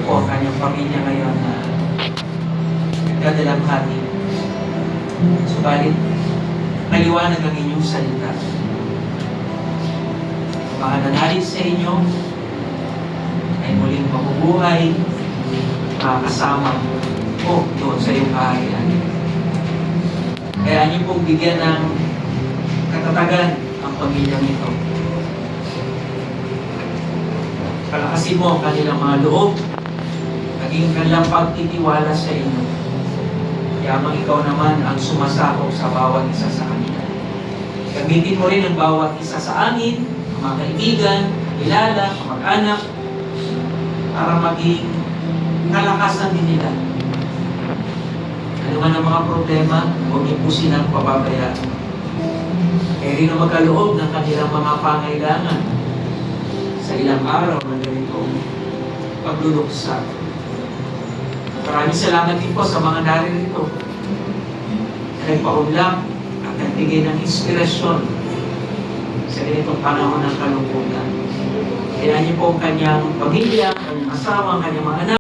po ang kanyang pamilya ngayon na nagdadalamhati. Subalit, maliwanag ang inyong salita. Mga nanalig sa inyo ay muling mabubuhay, makakasama po doon sa iyong kaharian. Kaya niyo pong bigyan ng katatagan ang pamilyang ito. Palakasin mo ang kanilang mga loob, naging kanilang pagtitiwala sa inyo. Yamang ikaw naman ang sumasakop sa bawat isa sa kanila. Gamitin mo rin ang bawat isa sa amin, ang mga kaibigan, kilala, kamag-anak, para maging kalakasan din nila. Ano man ang mga problema, huwag niyo po silang pababayaan. Kaya rin ang magkaloob ng kanilang mga pangailangan sa ilang araw na ganitong pagluluksa. Maraming salamat din po sa mga naririto na nagpaunlak at nagbigay ng inspirasyon sa ganitong panahon ng kalungkutan. Kaya niyo po ang kanyang pamilya, ang kanyang asawa, ang kanyang mga anak,